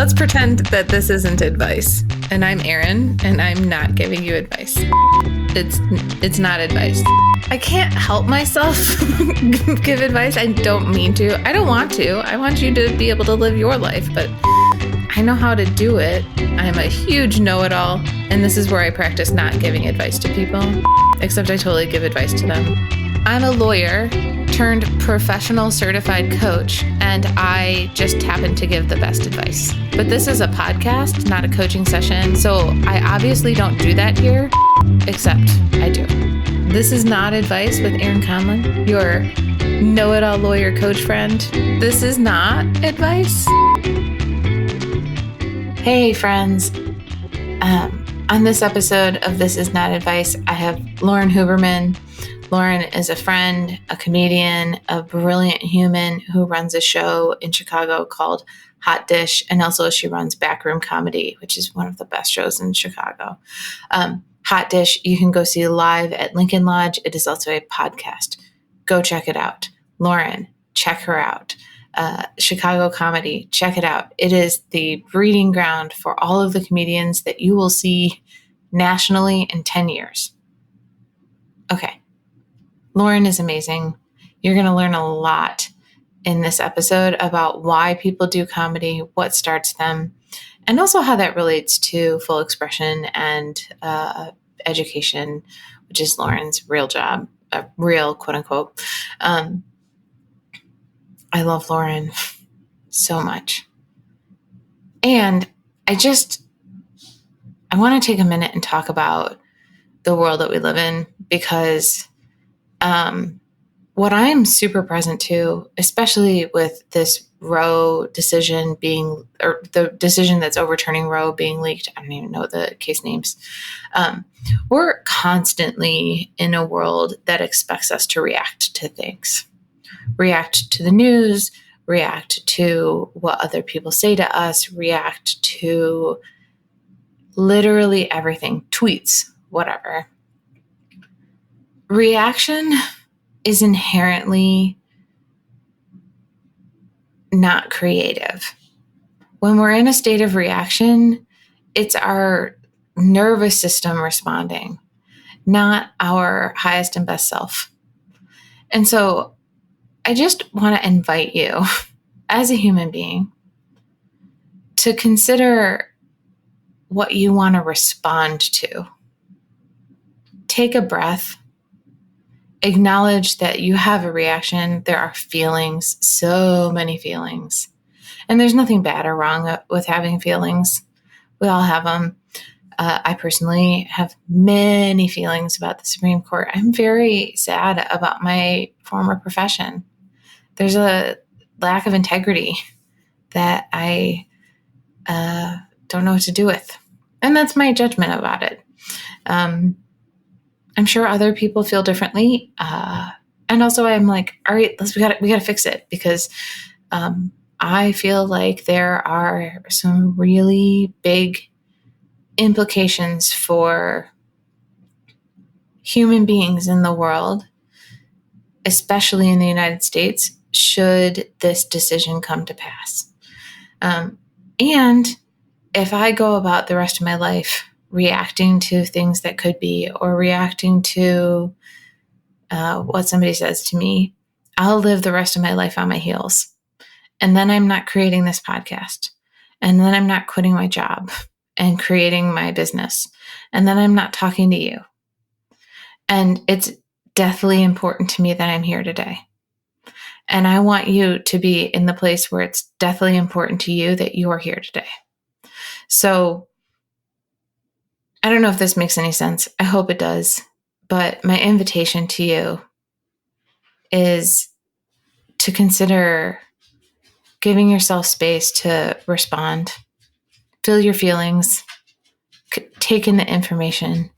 Let's pretend that this isn't advice. And I'm Erin, and I'm not giving you advice. It's not advice. I can't help myself give advice. I don't mean to. I don't want to. I want you to be able to live your life, but I know how to do it. I'm a huge know-it-all, and this is where I practice not giving advice to people, except I totally give advice to them. I'm a lawyer turned professional certified coach, and I just happen to give the best advice. But this is a podcast, not a coaching session, so I obviously don't do that here, except I do. This is not advice with Erin Conlon, your know-it-all lawyer coach friend. This is not advice. Hey, friends. On this episode of This Is Not Advice, I have Lauren Hooberman. Lauren is a friend, a comedian, a brilliant human who runs a show in Chicago called Hot Dish, and also she runs Backroom Comedy, which is one of the best shows in Chicago. Hot Dish, you can go see live at Lincoln Lodge. It is also a podcast. Go check it out. Lauren, check her out. Chicago Comedy, check it out. It is the breeding ground for all of the comedians that you will see nationally in 10 years. Okay. Lauren is amazing. You're going to learn a lot in this episode about why people do comedy, what starts them, and also how that relates to full expression and education, which is Lauren's real job, a real quote unquote. I love Lauren so much. And I want to take a minute and talk about the world that we live in, because what I am super present to, especially with this Roe decision or the decision that's overturning Roe being leaked, I don't even know the case names. We're constantly in a world that expects us to react to things, react to the news, react to what other people say to us, react to literally everything, tweets, whatever. Reaction is inherently not creative. When we're in a state of reaction, it's our nervous system responding, not our highest and best self. And so I just want to invite you as a human being to consider what you want to respond to. Take a breath. Acknowledge that you have a reaction. There are feelings, so many feelings. And there's nothing bad or wrong with having feelings. We all have them. I personally have many feelings about the Supreme Court. I'm very sad about my former profession. There's a lack of integrity that I don't know what to do with. And that's my judgment about it. I'm sure other people feel differently. And also I'm like, all right, we gotta fix it, because I feel like there are some really big implications for human beings in the world, especially in the United States, should this decision come to pass. And if I go about the rest of my life reacting to things that could be, or reacting to what somebody says to me, I'll live the rest of my life on my heels. And then I'm not creating this podcast. And then I'm not quitting my job and creating my business. And then I'm not talking to you. And it's deathly important to me that I'm here today. And I want you to be in the place where it's deathly important to you that you are here today. So I don't know if this makes any sense. I hope it does. But my invitation to you is to consider giving yourself space to respond, feel your feelings, take in the information,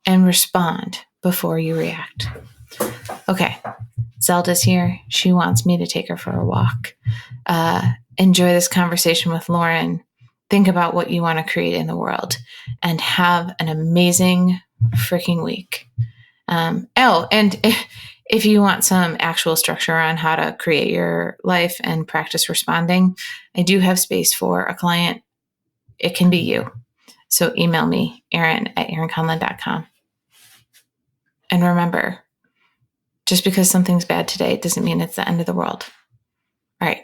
and respond before you react. Okay, Zelda's here. She wants me to take her for a walk. Enjoy this conversation with Lauren. Think about what you want to create in the world, and have an amazing freaking week. And If you want some actual structure on how to create your life and practice responding, I do have space for a client. It can be you. So email me, Erin@erinconlon.com. And remember, just because something's bad today doesn't mean it's the end of the world. All right.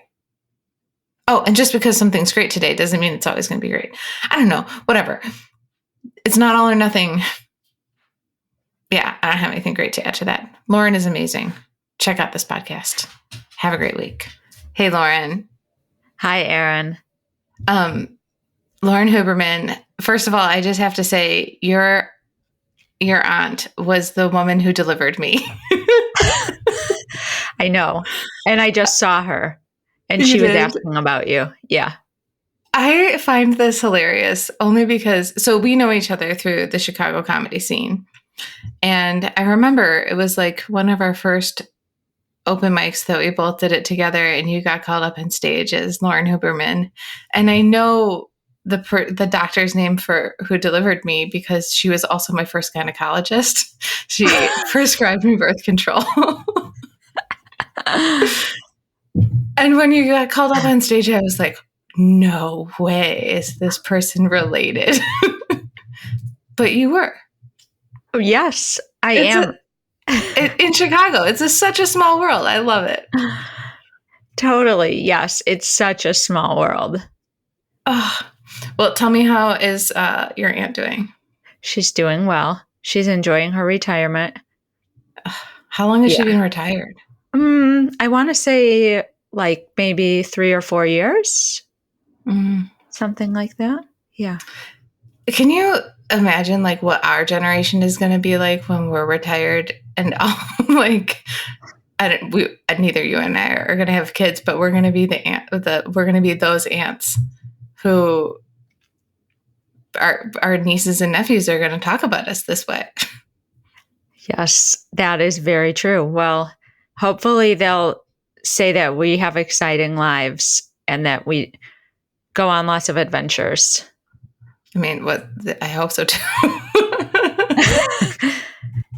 Oh, and just because something's great today doesn't mean it's always going to be great. I don't know. Whatever. It's not all or nothing. Yeah, I don't have anything great to add to that. Lauren is amazing. Check out this podcast. Have a great week. Hey, Lauren. Hi, Erin. Lauren Hooberman. First of all, I just have to say your aunt was the woman who delivered me. I know. And I just saw her and she was asking about you. Yeah. I find this hilarious only because, so we know each other through the Chicago comedy scene. And I remember it was like one of our first open mics that we both did it together, and you got called up on stage as Lauren Hooberman. And I know the doctor's name for who delivered me because she was also my first gynecologist. She prescribed me birth control. And when you got called up on stage, I was like, no way is this person related. But you were. Yes, I am. In Chicago. It's such a small world. I love it. Totally. Yes. It's such a small world. Oh, well, tell me, how is your aunt doing? She's doing well. She's enjoying her retirement. How long has she been retired? I want to say like maybe 3 or 4 years. Something like that. Yeah. Can you imagine like what our generation is going to be like when we're retired and like neither you and I are going to have kids, but we're going to be we're going to be those aunts who our nieces and nephews are going to talk about us this way. Yes, that is very true. Well, hopefully they'll say that we have exciting lives and that we go on lots of adventures. I mean, I hope so too.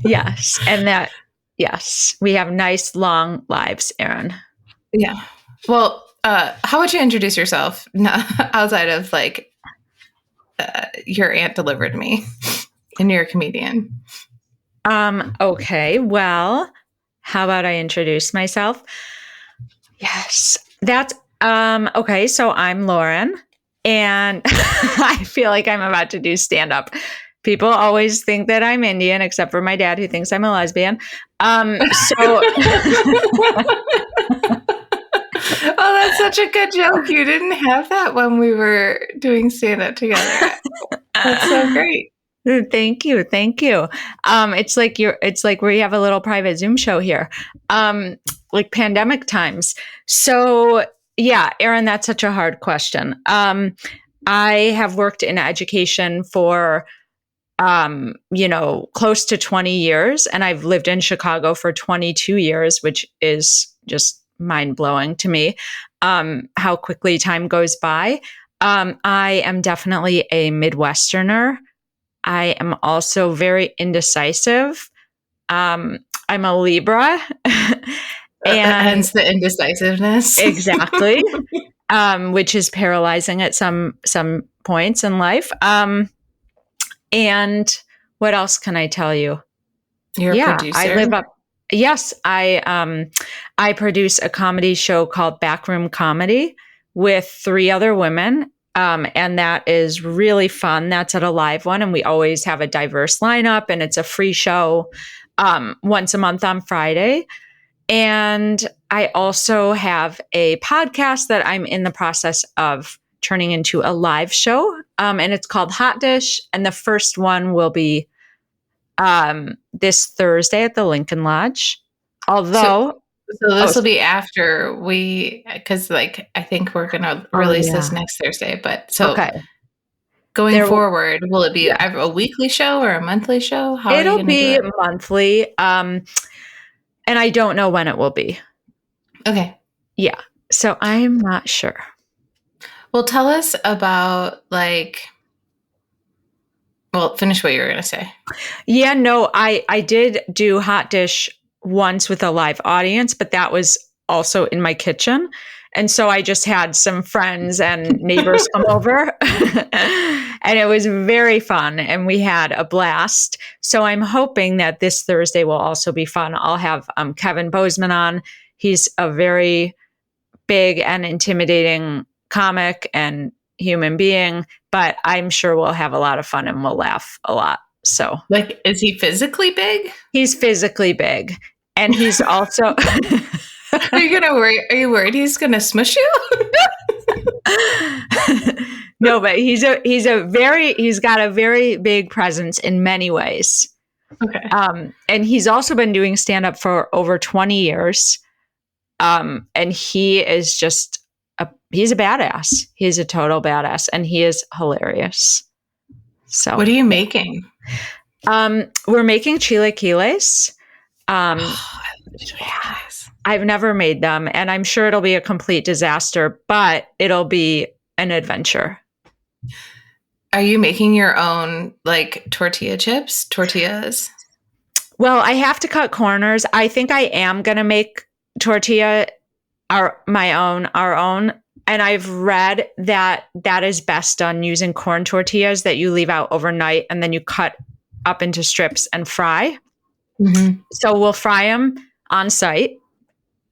Yes. And that, yes, we have nice long lives, Erin. Yeah. Well, how would you introduce yourself outside of like your aunt delivered me and you're a comedian? Okay. Well, how about I introduce myself? Yes. That's, okay. So I'm Lauren and I feel like I'm about to do stand up. People always think that I'm Indian, except for my dad, who thinks I'm a lesbian. Oh, that's such a good joke. You didn't have that when we were doing stand up together. That's so great. Thank you. It's like where you have a little private Zoom show here. Like pandemic times. So yeah, Erin, that's such a hard question. I have worked in education for close to 20 years, and I've lived in Chicago for 22 years, which is just mind blowing to me. How quickly time goes by. I am definitely a Midwesterner. I am also very indecisive. I'm a Libra. And hence the indecisiveness. Exactly. Which is paralyzing at some points in life. And what else can I tell you? You're a producer. I live up. Yes, I produce a comedy show called Backroom Comedy with 3 other women. And that is really fun. That's at a live one. And we always have a diverse lineup, and it's a free show once a month on Friday. And I also have a podcast that I'm in the process of turning into a live show. And it's called Hot Dish. And the first one will be this Thursday at the Lincoln Lodge. Although... So this will be after because like I think we're going to release this next Thursday. But so going forward, will it be a weekly show or a monthly show? How it'll are you be do it? Monthly. And I don't know when it will be. Okay. Yeah. So I am not sure. Well, tell us about finish what you were going to say. Yeah, no, I did do Hot Dish once with a live audience, but that was also in my kitchen. And so I just had some friends and neighbors come over and it was very fun and we had a blast. So I'm hoping that this Thursday will also be fun. I'll have Kevin Bozeman on. He's a very big and intimidating comic and human being, but I'm sure we'll have a lot of fun and we'll laugh a lot. So, Like, is he physically big? he's physically big, and he's also. Are you worried he's gonna smush you? No, but he's got a very big presence in many ways. Okay. And he's also been doing stand up for over 20 years. And he is just he's a badass. He's a total badass, and he is hilarious. So, what are you making? We're making chilaquiles. I've never made them, and I'm sure it'll be a complete disaster, but it'll be an adventure. Are you making your own like tortillas? Well, I have to cut corners. I think I am going to make our own. And I've read that is best done using corn tortillas that you leave out overnight and then you cut up into strips and fry. Mm-hmm. So we'll fry them on site.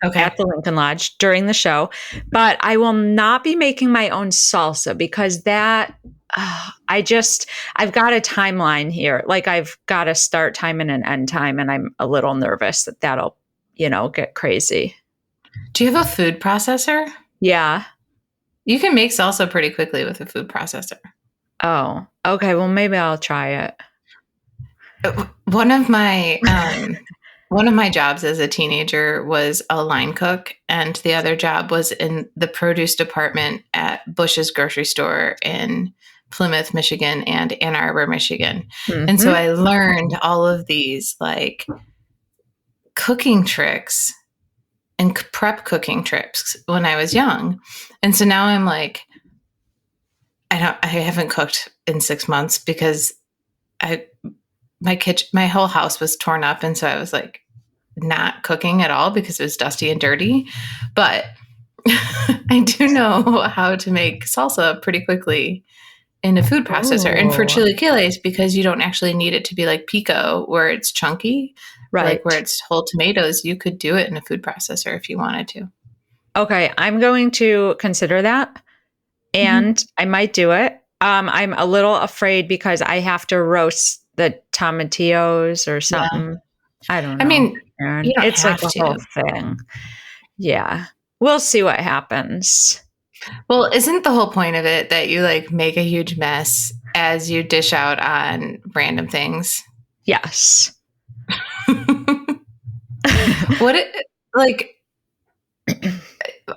Okay. At the Lincoln Lodge during the show, but I will not be making my own salsa because that I've got a timeline here. Like I've got a start time and an end time, and I'm a little nervous that that'll, get crazy. Do you have a food processor? Yeah. You can make salsa pretty quickly with a food processor. Oh, okay. Well, maybe I'll try it. One of my jobs as a teenager was a line cook, and the other job was in the produce department at Bush's grocery store in Plymouth, Michigan and Ann Arbor, Michigan. Mm-hmm. And so I learned all of these like cooking tricks and prep cooking tricks when I was young. And so now I'm like, I haven't cooked in 6 months because my whole house was torn up. And so I was like not cooking at all because it was dusty and dirty. But I do know how to make salsa pretty quickly in a food processor. And for chilaquiles, because you don't actually need it to be like pico where it's chunky, right? Like where it's whole tomatoes, you could do it in a food processor if you wanted to. Okay. I'm going to consider that and I might do it. I'm a little afraid because I have to roast the tomatillos or something. Yeah. I don't know. I mean, it's like a whole thing. Yeah. We'll see what happens. Well, isn't the whole point of it that you like make a huge mess as you dish out on random things? Yes.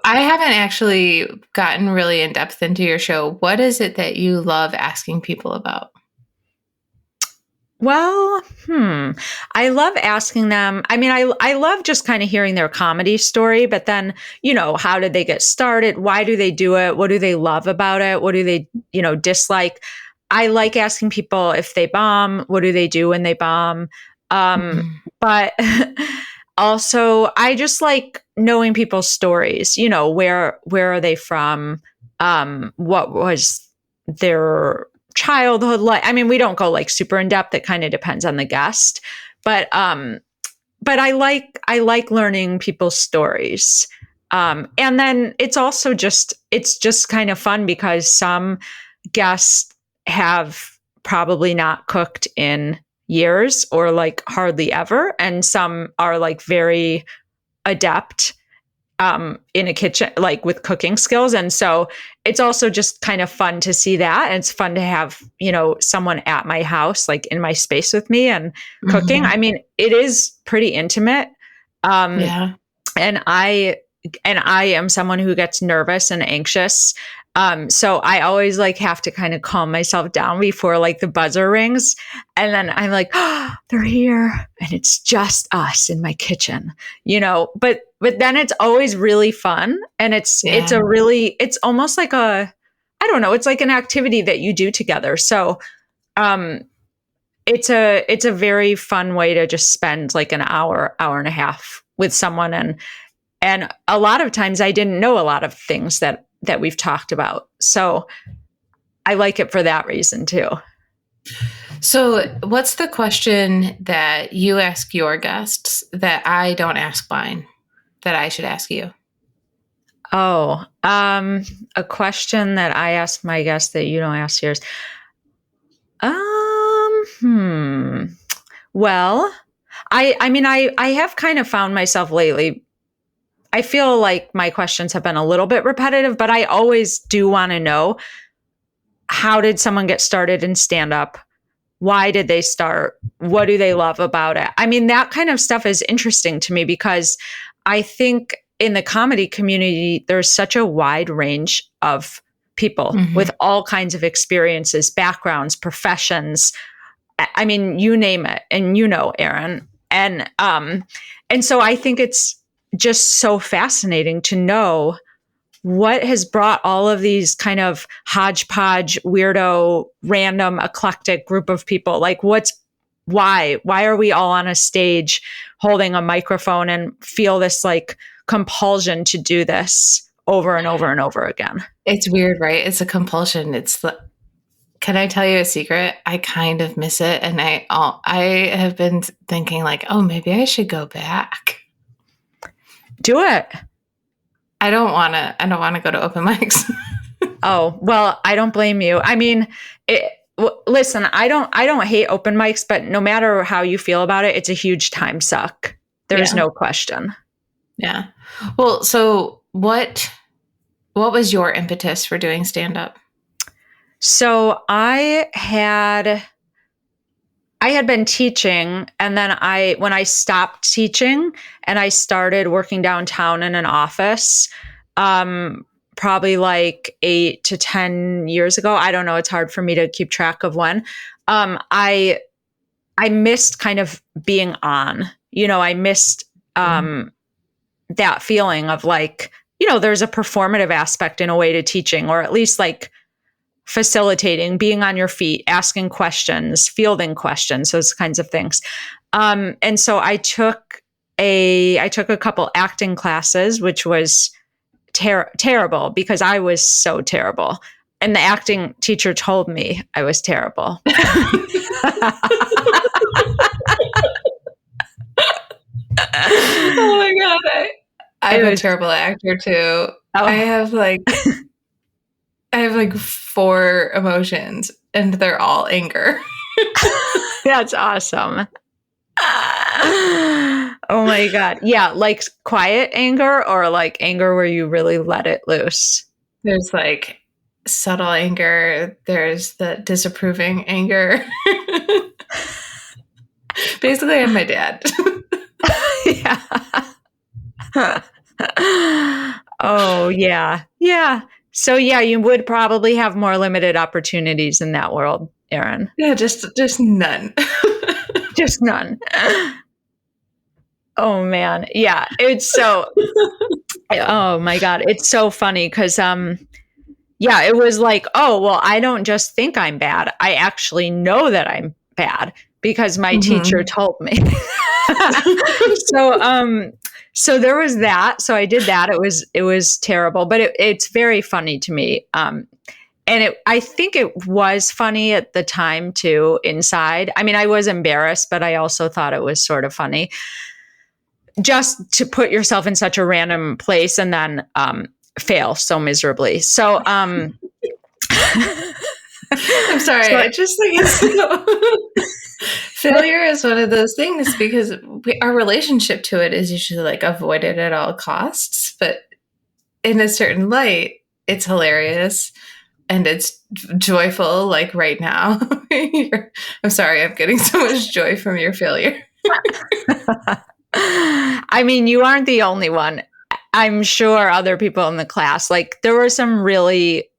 I haven't actually gotten really in depth into your show. What is it that you love asking people about? Well, I love asking them. I mean, I love just kind of hearing their comedy story, but then, how did they get started? Why do they do it? What do they love about it? What do they, dislike? I like asking people if they bomb, what do they do when they bomb? But also I just like knowing people's stories, where are they from? What was their childhood like? I mean, we don't go like super in depth. It kind of depends on the guest, but I like learning people's stories. And then it's also just kind of fun because some guests have probably not cooked in years or like hardly ever. And some are like very adept in a kitchen, like with cooking skills. And so it's also just kind of fun to see that. And it's fun to have, someone at my house, like in my space with me and cooking. I mean, it is pretty intimate. Yeah. And I am someone who gets nervous and anxious. So I always like have to kind of calm myself down before like the buzzer rings. And then I'm like, oh, they're here. And it's just us in my kitchen, but then it's always really fun. And it's almost like I don't know, it's like an activity that you do together. So, it's a very fun way to just spend like an hour and a half with someone. And a lot of times I didn't know a lot of things that we've talked about. So I like it for that reason too. So, what's the question that you ask your guests that I don't ask mine that I should ask you? Oh, a question that I ask my guests that you don't ask yours. Well, I mean, I have kind of found myself lately. I feel like my questions have been a little bit repetitive, but I always do want to know, how did someone get started in stand up? Why did they start? What do they love about it? I mean, that kind of stuff is interesting to me because I think in the comedy community, there's such a wide range of people with all kinds of experiences, backgrounds, professions. I mean, you name it, and you know, Erin. And so I think it's just so fascinating to know what has brought all of these kind of hodgepodge, weirdo, random, eclectic group of people. Like, why are we all on a stage holding a microphone and feel this like compulsion to do this over and over and over again? It's weird, right? It's a compulsion. Can I tell you a secret? I kind of miss it. And I have been thinking like, oh, maybe I should go back. Do it. I don't want to go to open mics. Oh, well, I don't blame you. I mean, listen, I don't hate open mics, but no matter how you feel about it, it's a huge time suck. There's no question. Yeah. Well, so what was your impetus for doing stand up? So I had been teaching, and then when I stopped teaching and I started working downtown in an office, probably like 8 to 10 years ago. I don't know. It's hard for me to keep track of when. I missed kind of being on, I missed, that feeling of like, there's a performative aspect in a way to teaching, or at least like facilitating, being on your feet, asking questions, fielding questions, those kinds of things. And so I took a couple acting classes, which was terrible because I was so terrible. And the acting teacher told me I was terrible. Oh my God. I'm a terrible actor too. Oh. I have like 4 emotions and they're all anger. That's awesome. Oh my God. Yeah. Like quiet anger, or like anger where you really let it loose? There's like subtle anger. There's the disapproving anger. Basically, I'm my dad. Yeah. Oh, yeah. Yeah. So yeah, you would probably have more limited opportunities in that world, Erin. Yeah, just none. Just none. Oh man. Yeah. It's so, oh my God. It's so funny because, yeah, it was like, oh, well, I don't just think I'm bad. I actually know that I'm bad because my teacher told me. So there was that. So I did that. It was terrible, but it's very funny to me. And I think it was funny at the time too, inside. I mean, I was embarrassed, but I also thought it was sort of funny just to put yourself in such a random place and then fail so miserably. So I'm sorry. I just think failure is one of those things because our relationship to it is usually like avoided at all costs. But in a certain light, it's hilarious and it's joyful. Like right now, I'm sorry, I'm getting so much joy from your failure. I mean, you aren't the only one. I'm sure other people in the class, like there were some really,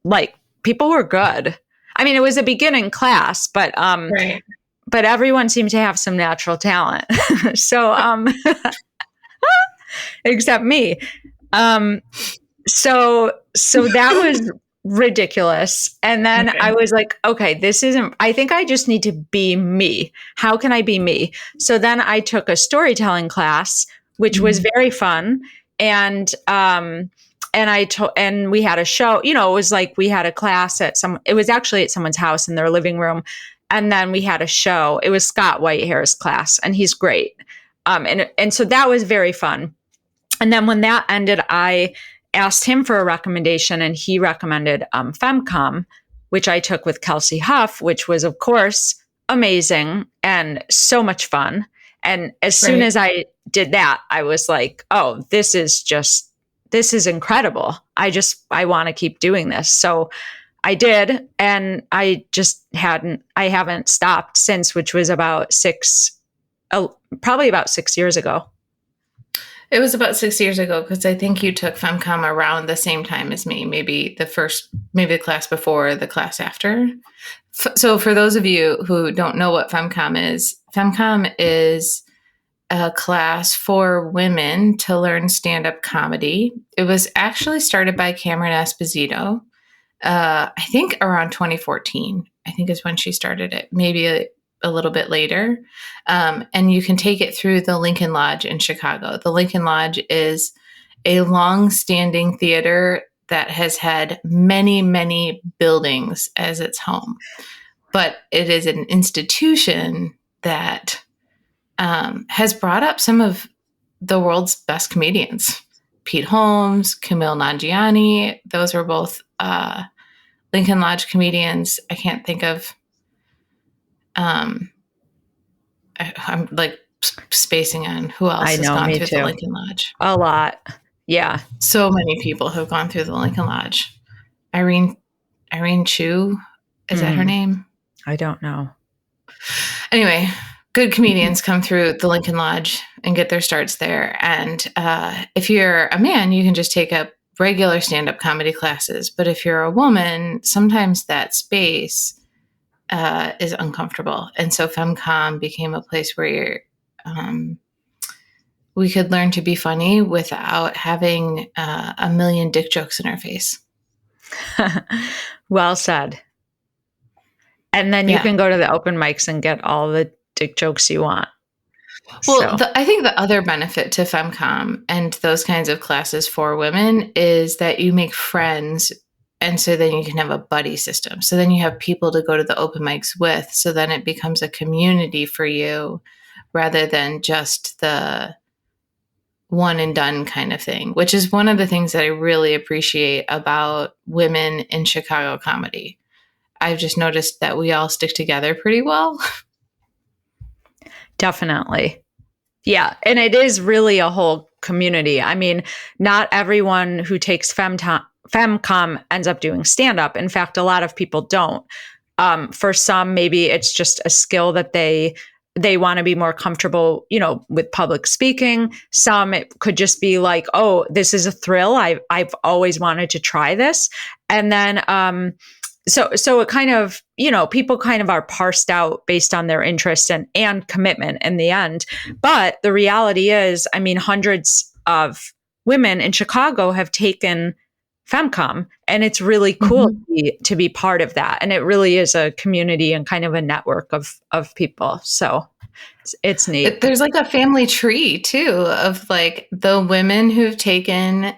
like people were good. I mean, it was a beginning class, but right. But everyone seemed to have some natural talent. So except me. So that was ridiculous. And then Okay. I was like, okay, this isn't, I think I just need to be me. How can I be me? So then I took a storytelling class, which was very fun. And we had a show, it was like we had a class it was actually at someone's house in their living room. And then we had a show. It was Scott Whitehair's class, and he's great. And so that was very fun. And then when that ended, I asked him for a recommendation, and he recommended FemCom, which I took with Kelsey Huff, which was, of course, amazing and so much fun. And as soon as I did that, I was like, oh, this is incredible. I want to keep doing this. So I did. And I haven't stopped since, which was probably about 6 years ago. It was about 6 years ago, because I think you took FemCom around the same time as me, maybe the class before, the class after. So for those of you who don't know what FemCom is a class for women to learn stand-up comedy. It was actually started by Cameron Esposito, I think around 2014, I think is when she started it, maybe a little bit later. And you can take it through the Lincoln Lodge in Chicago. The Lincoln Lodge is a long-standing theater that has had many, many buildings as its home. But it is an institution that has brought up some of the world's best comedians. Pete Holmes, Kumail Nanjiani, those were both Lincoln Lodge comedians. I can't think of, I'm like spacing on who else has gone through the Lincoln Lodge. A lot. Yeah. So many people have gone through the Lincoln Lodge. Irene Chu, is that her name? I don't know. Anyway, good comedians come through the Lincoln Lodge and get their starts there. And if you're a man, you can just take up regular stand-up comedy classes. But if you're a woman, sometimes that space is uncomfortable. And so FemCom became a place where we could learn to be funny without having a million dick jokes in our face. Well said. And then you can go to the open mics and get all the dick jokes you want. Well, I think the other benefit to FemCom and those kinds of classes for women is that you make friends. And so then you can have a buddy system. So then you have people to go to the open mics with. So then it becomes a community for you rather than just the one and done kind of thing, which is one of the things that I really appreciate about women in Chicago comedy. I've just noticed that we all stick together pretty well. Definitely. Yeah. And it is really a whole community. I mean, not everyone who takes FemCom ends up doing stand-up. In fact, a lot of people don't. For some, maybe it's just a skill that they want to be more comfortable, with public speaking. Some, it could just be like, oh, this is a thrill. I've always wanted to try this. And then, so it kind of, people kind of are parsed out based on their interest and commitment in the end. But the reality is, I mean, hundreds of women in Chicago have taken FemCom, and it's really cool to be part of that. And it really is a community and kind of a network of people. So it's neat. There's like a family tree too of like the women who've taken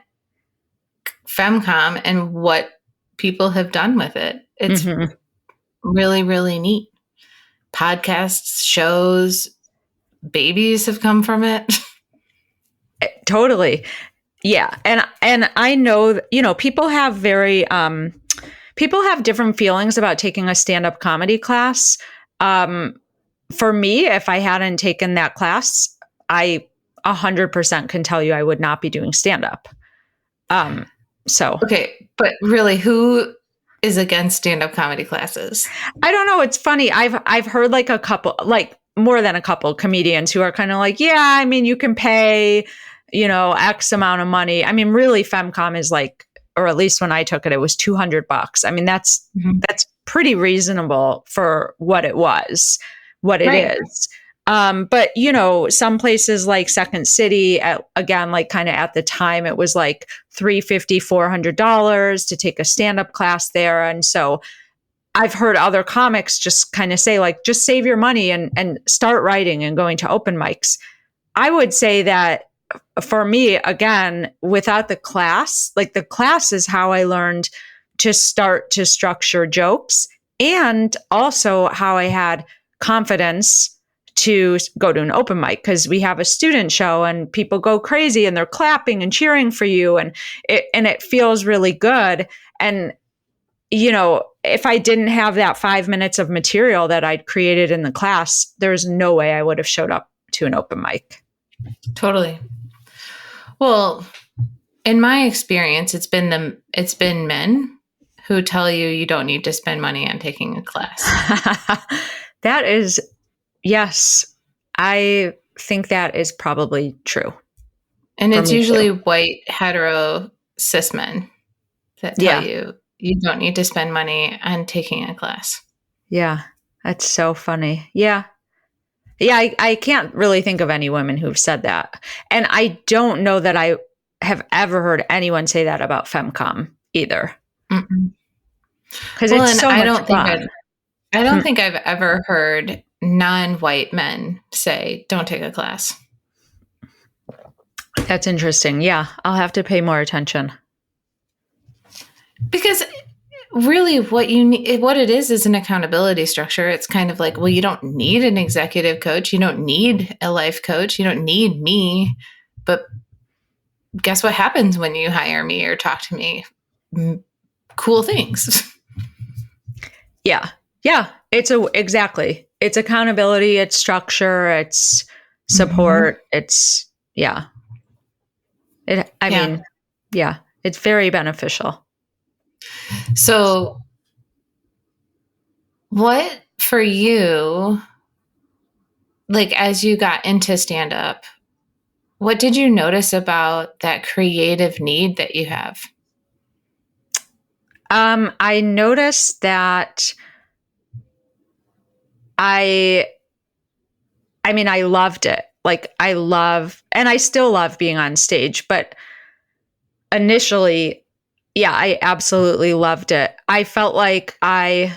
FemCom and what people have done with it. It's really, really neat. Podcasts, shows, babies have come from it. Totally. Yeah. And I know, people have people have different feelings about taking a stand-up comedy class. For me, if I hadn't taken that class, I 100% can tell you I would not be doing stand-up. Okay, but really, who is against stand-up comedy classes? I don't know. It's funny. I've heard like a couple, like more than a couple comedians who are kind of like, yeah, I mean, you can pay, X amount of money. I mean, really, FemCom is like, or at least when I took it, it was $200. I mean, that's pretty reasonable for what it is. But some places like Second City, again, like kind of at the time, it was like $350, $400 to take a stand-up class there. And so I've heard other comics just kind of say, like, just save your money and start writing and going to open mics. I would say that for me, again, without the class, like the class is how I learned to start to structure jokes, and also how I had confidence to go to an open mic, because we have a student show and people go crazy and they're clapping and cheering for you, and it feels really good. And if I didn't have that 5 minutes of material that I'd created in the class, there's no way I would have showed up to an open mic. Totally. Well, in my experience, it's been men who tell you don't need to spend money on taking a class. That is, yes, I think that is probably true. And it's usually white, hetero, cis men that tell you don't need to spend money on taking a class. Yeah, that's so funny. Yeah. Yeah, I can't really think of any women who've said that. And I don't know that I have ever heard anyone say that about FemCom either. Because it's so much fun. I don't think I've ever heard non-white men say, don't take a class. That's interesting. Yeah, I'll have to pay more attention. Because really what it is an accountability structure. It's kind of like, well, you don't need an executive coach. You don't need a life coach. You don't need me. But guess what happens when you hire me or talk to me? Cool things. Yeah. Yeah. Exactly. It's accountability. It's structure. It's support. It's, yeah. I mean, yeah, it's very beneficial. So what for you, like as you got into stand-up, what did you notice about that creative need that you have? I noticed that I loved it. Like and I still love being on stage, but initially, yeah, I absolutely loved it. I felt like I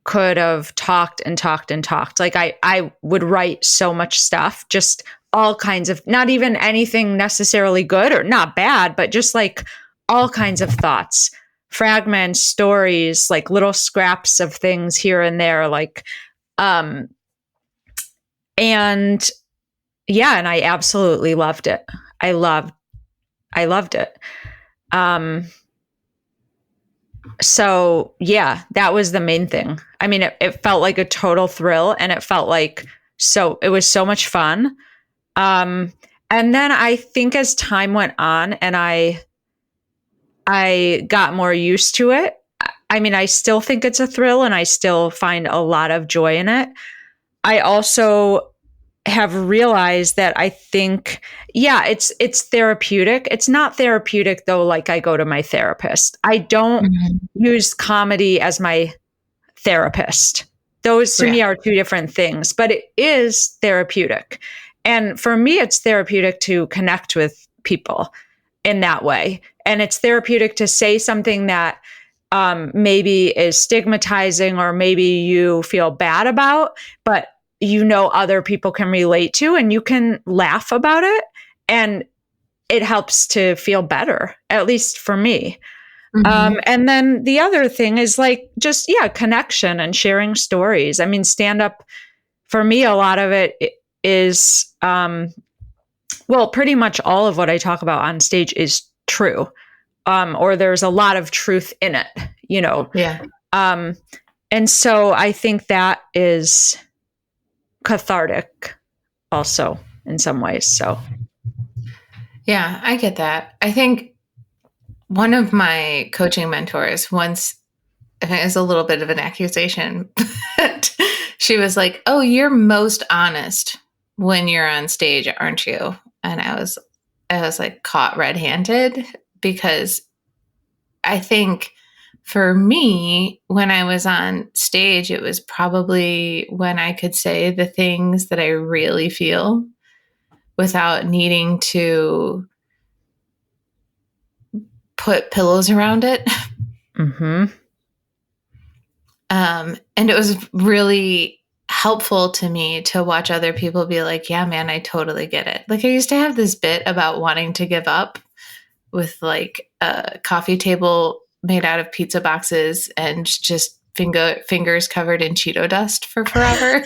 could have talked and talked and talked. Like I would write so much stuff, just all kinds of, not even anything necessarily good or not bad, but just like all kinds of thoughts, fragments, stories, like little scraps of things here and there, like, and yeah, and I absolutely loved it. I loved it. So yeah, that was the main thing. I mean, it felt like a total thrill, and it felt like it was so much fun. And then I think as time went on and I got more used to it, I mean, I still think it's a thrill and I still find a lot of joy in it. I also have realized that I think, yeah, it's therapeutic. It's not therapeutic though, like I go to my therapist. I don't use comedy as my therapist. Those to me are two different things, but it is therapeutic. And for me, it's therapeutic to connect with people in that way. And it's therapeutic to say something that maybe is stigmatizing or maybe you feel bad about, but other people can relate to, and you can laugh about it, and it helps to feel better, at least for me. And then the other thing is like just, connection and sharing stories. I mean, stand up for me, a lot of it is, pretty much all of what I talk about on stage is true. Or there's a lot of truth in it, Yeah. And so I think that is cathartic also in some ways. So yeah, I get that. I think one of my coaching mentors once, and it was a little bit of an accusation, but she was like, "Oh, you're most honest when you're on stage, aren't you?" And I was like caught red-handed, because I think For me, when I was on stage, it was probably when I could say the things that I really feel without needing to put pillows around it. Mm-hmm. And it was really helpful to me to watch other people be like, yeah, man, I totally get it. Like I used to have this bit about wanting to give up with like a coffee table made out of pizza boxes and just fingers covered in Cheeto dust for forever.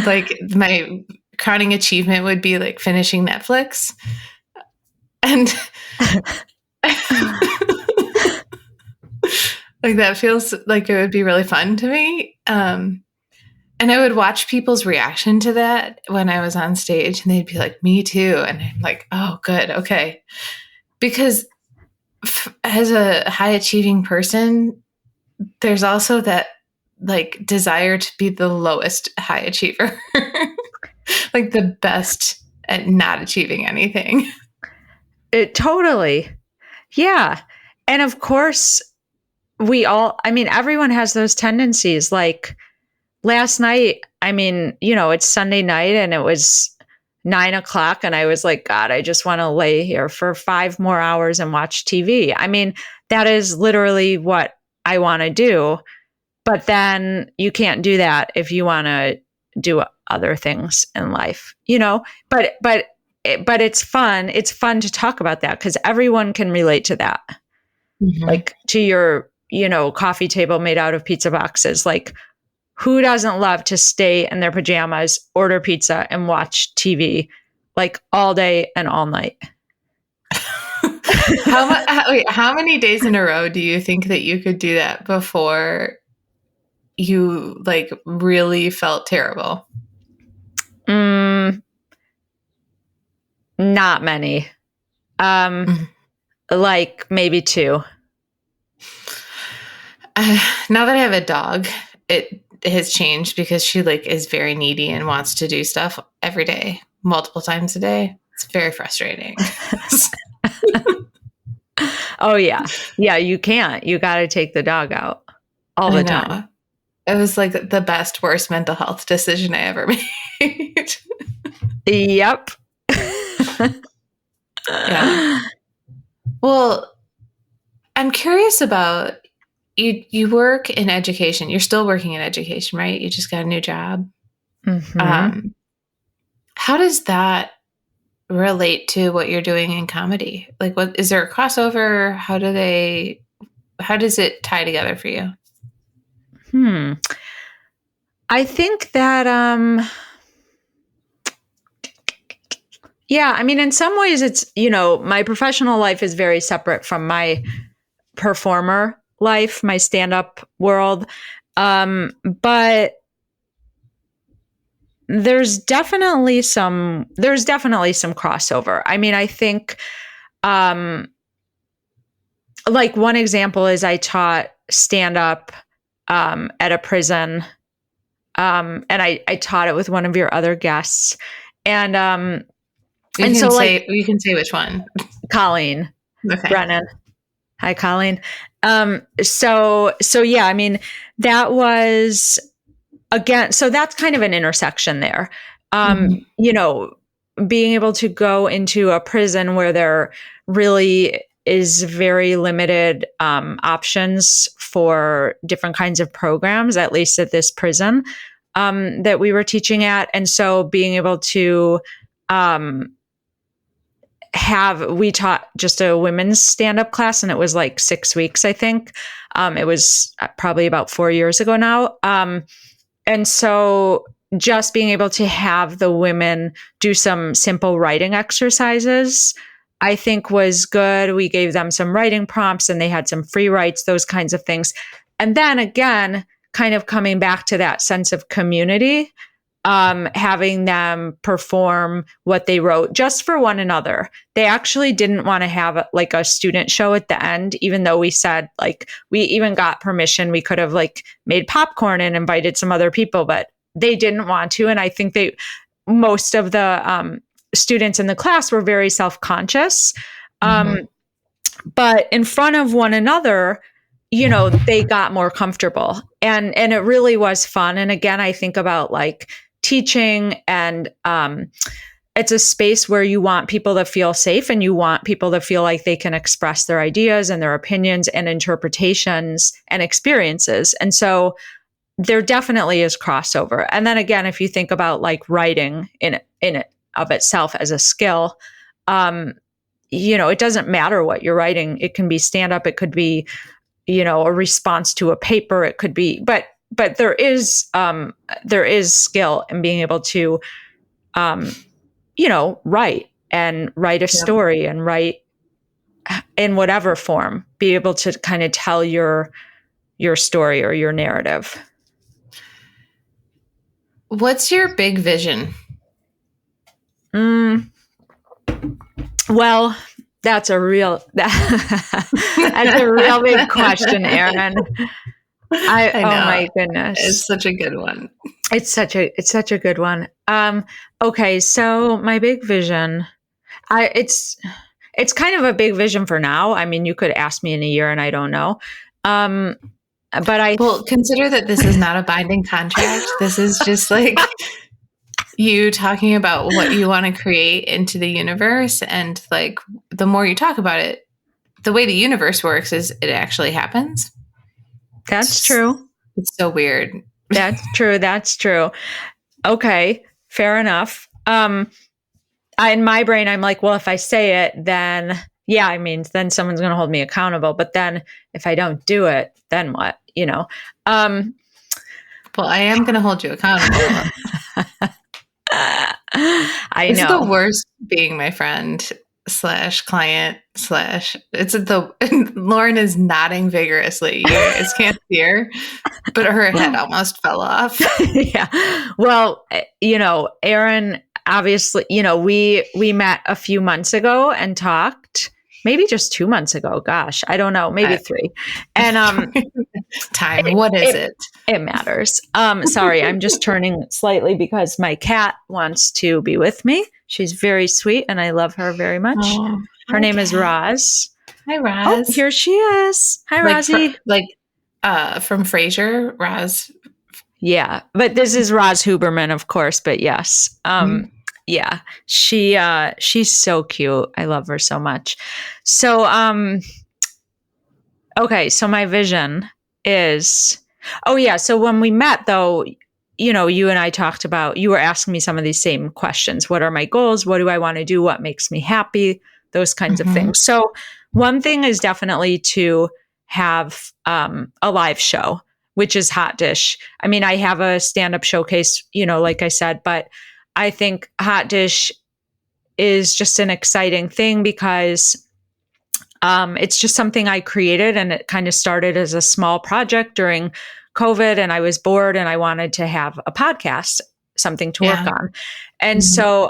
Like my crowning achievement would be like finishing Netflix. And like that feels like it would be really fun to me. And I would watch people's reaction to that when I was on stage, and they'd be like, me too. And I'm like, oh, good. Okay. Because as a high achieving person, there's also that like desire to be the lowest high achiever, like the best at not achieving anything. It totally. Yeah. And of course, everyone has those tendencies. Like last night, it's Sunday night and it was 9 o'clock and I was like, God, I just want to lay here for 5 more hours and watch TV. That is literally what I want to do. But then you can't do that if you want to do other things in life, but it's fun. It's fun to talk about that because everyone can relate to that. Mm-hmm. Like to your, coffee table made out of pizza boxes. Like who doesn't love to stay in their pajamas, order pizza and watch TV like all day and all night? How many days in a row do you think that you could do that before you like really felt terrible? Not many. Like maybe 2. Now that I have a dog, it has changed because she like is very needy and wants to do stuff every day, multiple times a day. It's very frustrating. Oh yeah. Yeah, you can't. You got to take the dog out all the time. It was like the best, worst mental health decision I ever made. Yep. Yeah. Well, I'm curious about you work in education. You're still working in education, right? You just got a new job. Mm-hmm. How does that relate to what you're doing in comedy? Like, what is there a crossover? How does it tie together for you? I think that yeah, in some ways it's, my professional life is very separate from my performer life, my stand-up world. But there's definitely some crossover. I think like one example is I taught stand-up at a prison. And I taught it with one of your other guests. And you can say which one. Colleen. Okay. Brennan. Hi, Colleen. So yeah, that was again, so that's kind of an intersection there. Being able to go into a prison where there really is very limited options for different kinds of programs, at least at this prison that we were teaching at. And so being able to we taught just a women's stand-up class, and it was like 6 weeks, I think. It was probably about 4 years ago now. And so just being able to have the women do some simple writing exercises, I think was good. We gave them some writing prompts and they had some free writes, those kinds of things. And then again, kind of coming back to that sense of community, having them perform what they wrote just for one another. They actually didn't want to have like a student show at the end, even though we said like, we even got permission. We could have like made popcorn and invited some other people, but they didn't want to. And I think most of the students in the class were very self-conscious. but in front of one another, they got more comfortable, and it really was fun. And again, I think about like teaching, and it's a space where you want people to feel safe, and you want people to feel like they can express their ideas and their opinions and interpretations and experiences. And so there definitely is crossover. And then again, if you think about like writing in it of itself as a skill, it doesn't matter what you're writing. It can be stand up. It could be, a response to a paper. It could be, but there is skill in being able to, write a story, and write in whatever form, be able to kind of tell your story or your narrative. What's your big vision? Well, that's a real big question, Erin. I know. Oh my goodness. It's such a good one. It's such a good one. Okay, so my big vision, it's kind of a big vision for now. I mean, you could ask me in a year and I don't know. But consider that this is not a binding contract. This is just like you talking about what you want to create into the universe. And like, the more you talk about it, the way the universe works is it actually happens. That's true. It's so weird. That's true. Okay, fair enough. In my brain, I'm like, well, if I say it, then then someone's going to hold me accountable. But then if I don't do it, then what? Well, I am going to hold you accountable. I know. It's the worst being my friend / client / Lauren is nodding vigorously. You guys can't see her, but her head almost fell off. Yeah. Well, Erin, obviously, we met a few months ago and talked, maybe just 2 months ago. Gosh, I don't know, maybe 3. And time. What is it? It matters. Sorry, I'm just turning slightly because my cat wants to be with me. She's very sweet and I love her very much. Oh, her name is Roz. Hi, Roz. Oh, here she is. Hi, Rosie. From Frasier, Roz. Yeah, but this is Roz Hooberman, of course. But yes, yeah, she's so cute. I love her so much. So, okay, so my vision is, so when we met though, you and I talked about, you were asking me some of these same questions. What are my goals? What do I want to do? What makes me happy? Those kinds of things. So one thing is definitely to have a live show, which is Hot Dish. I mean, I have a stand-up showcase, like I said, but I think Hot Dish is just an exciting thing because it's just something I created, and it kind of started as a small project during COVID, and I was bored and I wanted to have a podcast, something to work on. And so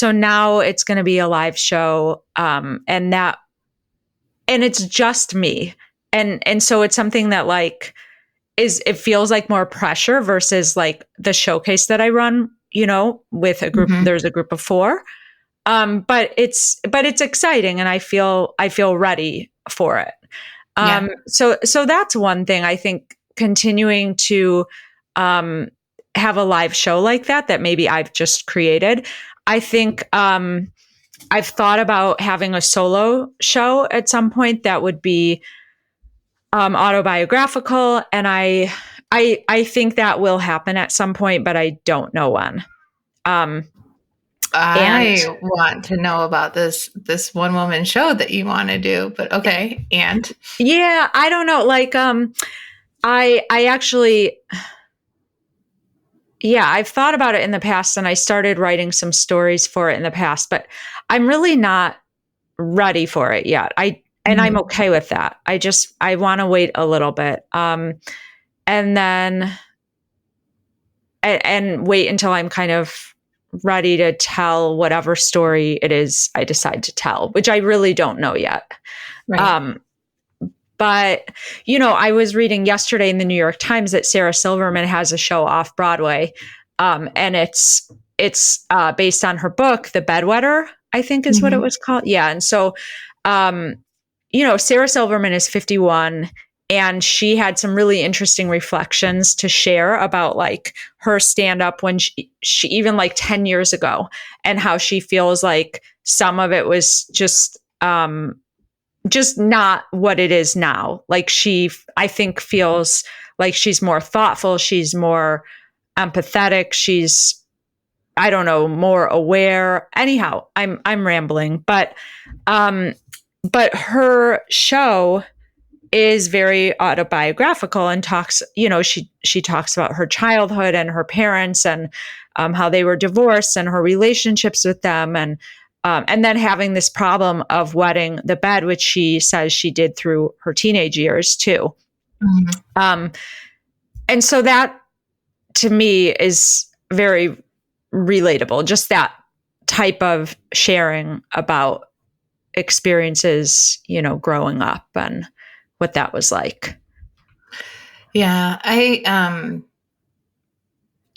now it's going to be a live show, and it's just me. And so it's something that like it feels like more pressure versus like the showcase that I run, with a group, there's a group of 4. But it's exciting, and I feel ready for it. So that's one thing. I think continuing to have a live show like that maybe I've just created. I think I've thought about having a solo show at some point that would be autobiographical, and I think that will happen at some point, but I don't know when. I want to know about this one woman show that you want to do, but okay. And yeah, I don't know. Like, I actually, I've thought about it in the past, and I started writing some stories for it in the past, but I'm really not ready for it yet. And I'm okay with that. I want to wait a little bit. And then, and wait until I'm kind of ready to tell whatever story it is I decide to tell, which I really don't know yet. Right. But, I was reading yesterday in the New York Times that Sarah Silverman has a show off Broadway. And it's based on her book, The Bedwetter, I think is what it was called. Yeah. And so, Sarah Silverman is 51, and she had some really interesting reflections to share about like her stand up when she even like 10 years ago, and how she feels like some of it was just not what it is now. Like I think feels like she's more thoughtful, she's more empathetic, she's, I don't know, more aware. Anyhow, I'm rambling, but her show is very autobiographical and talks, she talks about her childhood and her parents, and how they were divorced and her relationships with them, and then having this problem of wetting the bed, which she says she did through her teenage years too. Mm-hmm. And so that to me is very relatable, just that type of sharing about experiences, growing up and what that was like. Yeah,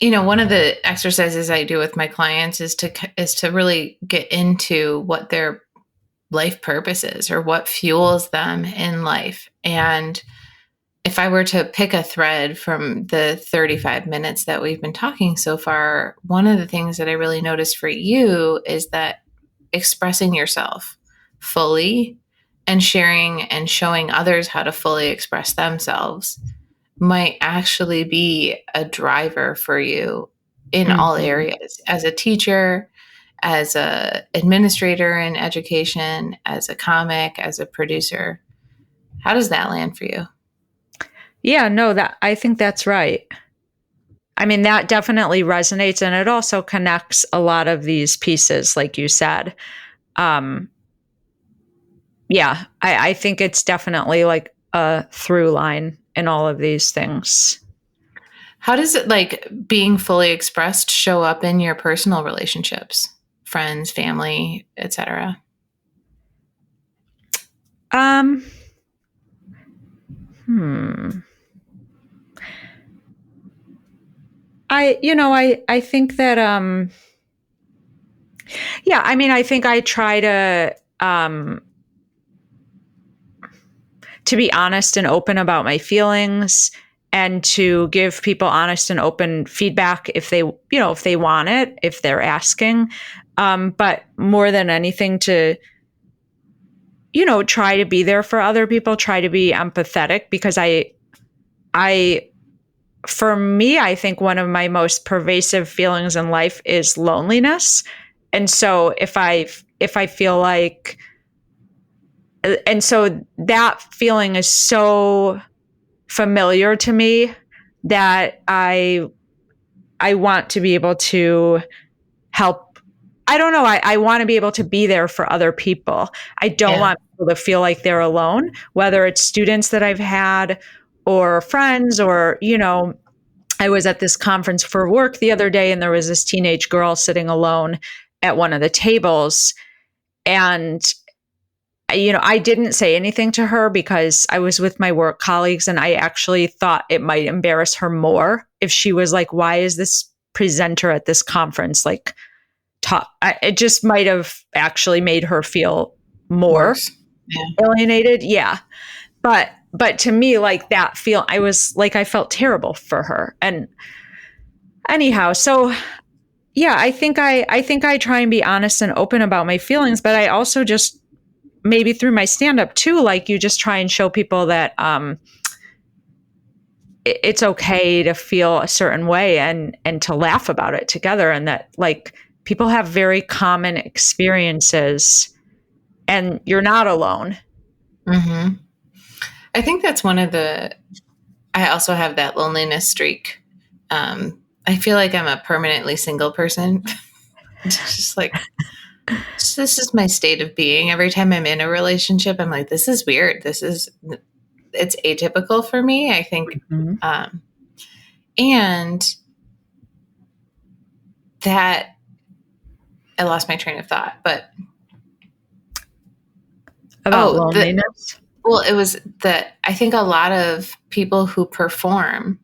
one of the exercises I do with my clients is to really get into what their life purpose is, or what fuels them in life. And if I were to pick a thread from the 35 minutes that we've been talking so far, one of the things that I really noticed for you is that expressing yourself fully and sharing and showing others how to fully express themselves might actually be a driver for you in all areas, as a teacher, as a administrator in education, as a comic, as a producer. How does that land for you? Yeah, no, that I think that's right. I mean, that definitely resonates, and it also connects a lot of these pieces, like you said. Um, yeah, I think it's definitely like a through line in all of these things. How does it, like, being fully expressed, show up in your personal relationships, friends, family, etc.? Um, hmm. I think that, yeah, I mean, I think I try to be honest and open about my feelings, and to give people honest and open feedback if they want it, if they're asking. But more than anything, to, try to be there for other people, try to be empathetic, because I, for me, I think one of my most pervasive feelings in life is loneliness. And so if I feel like, and so that feeling is so familiar to me that I want to be able to help. I don't know. I want to be able to be there for other people. I don't Yeah. want people to feel like they're alone, whether it's students that I've had or friends, or, I was at this conference for work the other day, and there was this teenage girl sitting alone at one of the tables. And, I didn't say anything to her because I was with my work colleagues, and I actually thought it might embarrass her more if she was like, why is this presenter at this conference like talk? It just might have actually made her feel more Worse. Yeah. alienated. Yeah. But to me, like that I was like, I felt terrible for her. And anyhow, so yeah, I think I try and be honest and open about my feelings, but I also just, maybe through my stand up too, like you just try and show people that it's okay to feel a certain way, and to laugh about it together, and that like people have very common experiences and you're not alone. Mm-hmm. I think that's one of the. I also have that loneliness streak. I feel like I'm a permanently single person. It's just like, this is my state of being. Every time I'm in a relationship, I'm like, this is weird. It's atypical for me, I think. Mm-hmm. And that, I lost my train of thought, but About oh, loneliness. well, it was that I think a lot of people who perform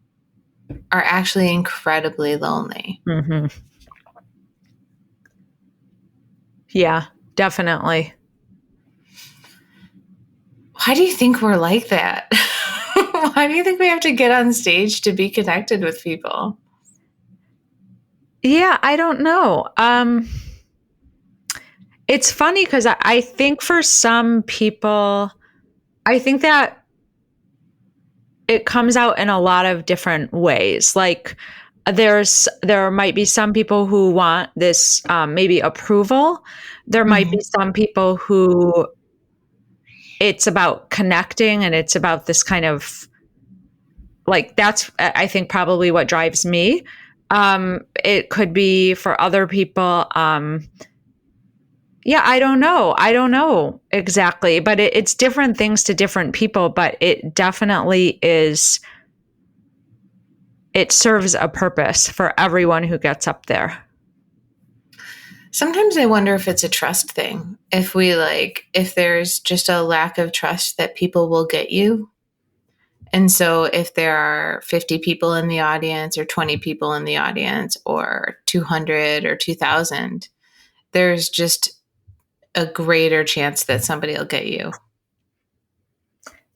are actually incredibly lonely. Mm-hmm. Yeah, definitely. Why do you think we're like that? Why do you think we have to get on stage to be connected with people? Yeah, I don't know. It's funny because I think for some people, I think that it comes out in a lot of different ways. Like there might be some people who want this maybe approval. There might be some people who it's about connecting and it's about this kind of like that's I think probably what drives me. It could be for other people. Yeah, I don't know. I don't know exactly, but it's different things to different people. But it definitely is. It serves a purpose for everyone who gets up there. Sometimes I wonder if it's a trust thing. If there's just a lack of trust that people will get you. And so if there are 50 people in the audience or 20 people in the audience or 200 or 2,000, there's just a greater chance that somebody will get you.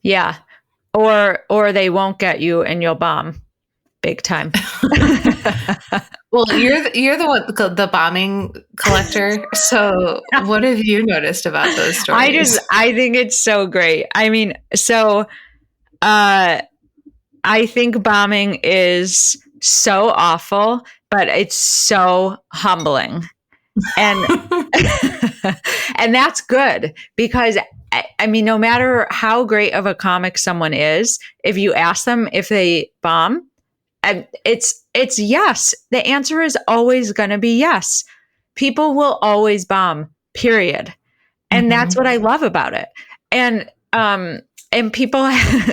Yeah. Or they won't get you and you'll bomb big time. Well, you're the one, the bombing collector. So what have you noticed about those stories? I think it's so great. I mean, so I think bombing is so awful, but it's so humbling. And and that's good because I mean, no matter how great of a comic someone is, if you ask them if they bomb, and it's yes. The answer is always going to be yes. People will always bomb, period. And that's what I love about it. And people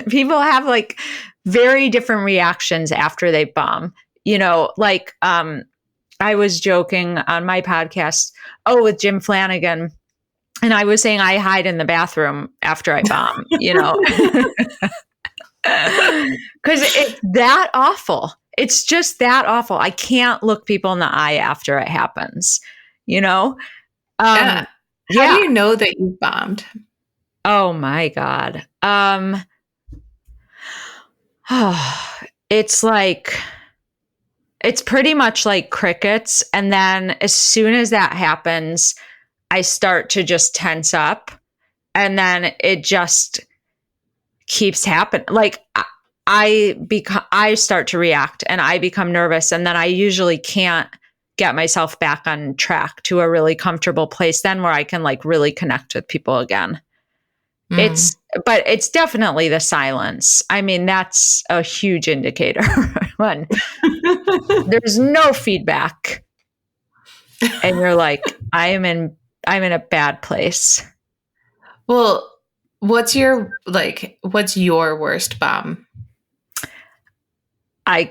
people have like very different reactions after they bomb. You know, like I was joking on my podcast, with Jim Flanagan, and I was saying I hide in the bathroom after I bomb, you know. Because it's that awful. It's just that awful. I can't look people in the eye after it happens, you know? Yeah. How do you know that you bombed? Oh my God. It's like, it's pretty much like crickets. And then as soon as that happens, I start to just tense up. And then it just keeps happening. Like I start to react and I become nervous. And then I usually can't get myself back on track to a really comfortable place then where I can like really connect with people again. But it's definitely the silence. I mean, that's a huge indicator when there's no feedback and you're like, I'm in a bad place. Well, what's your worst bomb? Oh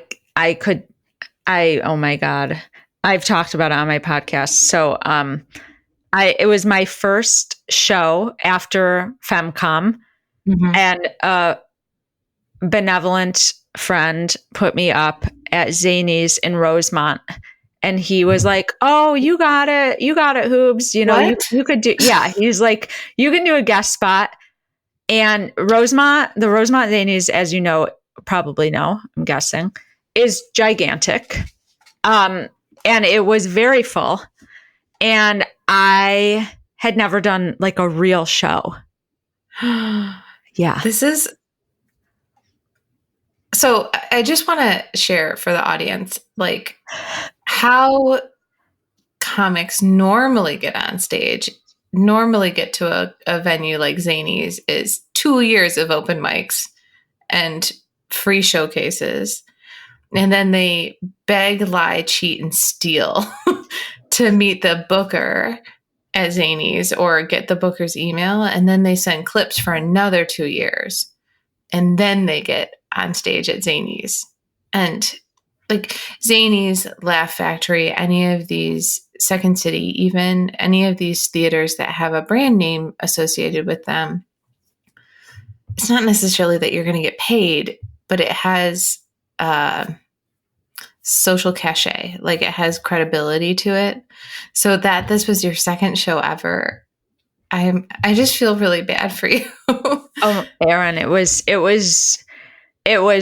my God. I've talked about it on my podcast. So, it was my first show after FemCom, and a benevolent friend put me up at Zanies in Rosemont. And he was like, "Oh, you got it, Hoobs. You know, you could do." Yeah, he's like, "You can do a guest spot." And the Rosemont Zanies, as you know, probably know, I'm guessing, is gigantic. And it was very full. And I had never done like a real show. Yeah. So I just want to share for the audience, like how comics normally get on stage, normally get to a venue like Zanies is 2 years of open mics and free showcases. And then they beg, lie, cheat, and steal to meet the booker at Zanies or get the booker's email. And then they send clips for another 2 years. And then they get on stage at Zanies. And like Zanies, Laugh Factory, any of these, Second City, even any of these theaters that have a brand name associated with them, it's not necessarily that you're going to get paid, but it has social cachet, like it has credibility to it. So that this was your second show ever, I just feel really bad for you. Oh, Erin, it was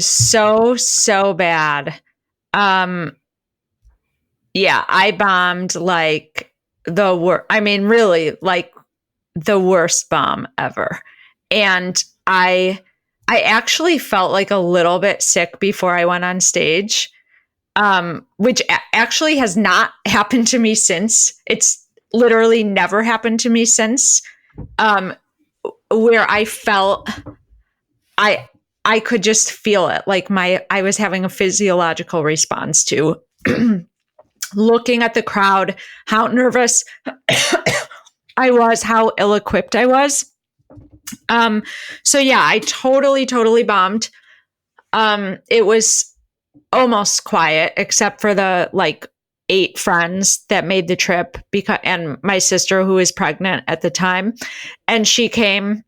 so bad. Um, yeah, I bombed like the worst. I mean, really, like the worst bomb ever. And I actually felt like a little bit sick before I went on stage, which actually has not happened to me since. It's literally never happened to me since, um, where I felt I I could just feel it, like I was having a physiological response to looking at the crowd, how nervous I was, how ill-equipped I was. So yeah, I totally bombed. It was almost quiet except for the like 8 friends that made the trip, because and my sister who was pregnant at the time, and she came,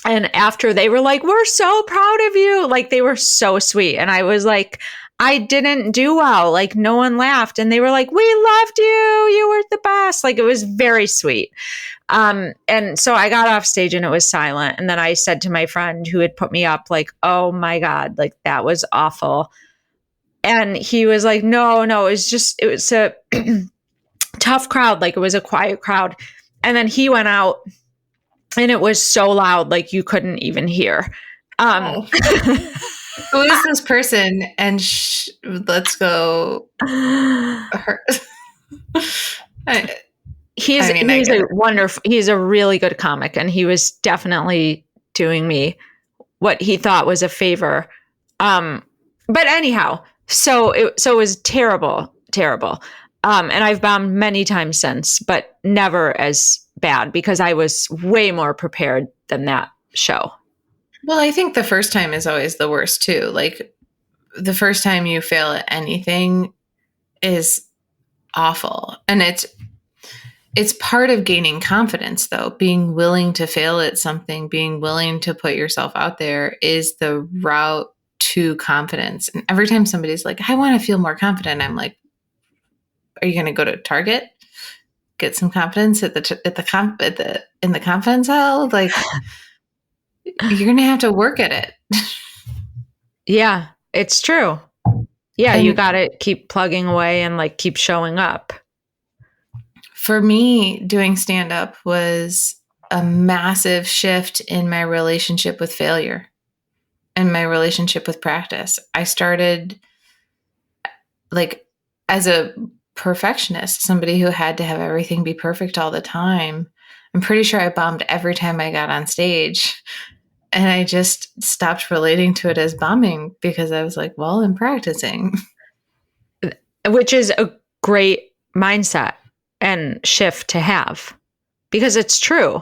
and after they were like, "We're so proud of you." Like they were so sweet, and I was like, I didn't do well. Like no one laughed, and they were like, "We loved you. You were the best." Like it was very sweet. And so I got off stage and it was silent. And then I said to my friend who had put me up, like, "Oh my God, like that was awful." And he was like, "No, it was a tough crowd. Like it was a quiet crowd." And then he went out and it was so loud, like you couldn't even hear. Um, Oh. Who is this person? And let's go. Her. he's he's a really good comic, and he was definitely doing me what he thought was a favor. But anyhow, so it was terrible. And I've bombed many times since, but never as bad because I was way more prepared than that show. Well, I think the first time is always the worst too. Like the first time you fail at anything is awful. And it's part of gaining confidence though. Being willing to fail at something, being willing to put yourself out there is the route to confidence. And every time somebody's like, "I want to feel more confident," I'm like, "Are you going to go to Target? Get some confidence in the confidence aisle? Like you're going to have to work at it." Yeah, it's true. Yeah, And you got to keep plugging away and like keep showing up. for me, doing stand up was a massive shift in my relationship with failure and my relationship with practice. I started like as a perfectionist, somebody who had to have everything be perfect all the time. I'm pretty sure I bombed every time I got on stage. And I just stopped relating to it as bombing because I was like, well, I'm practicing. Which is a great mindset and shift to have, because it's true.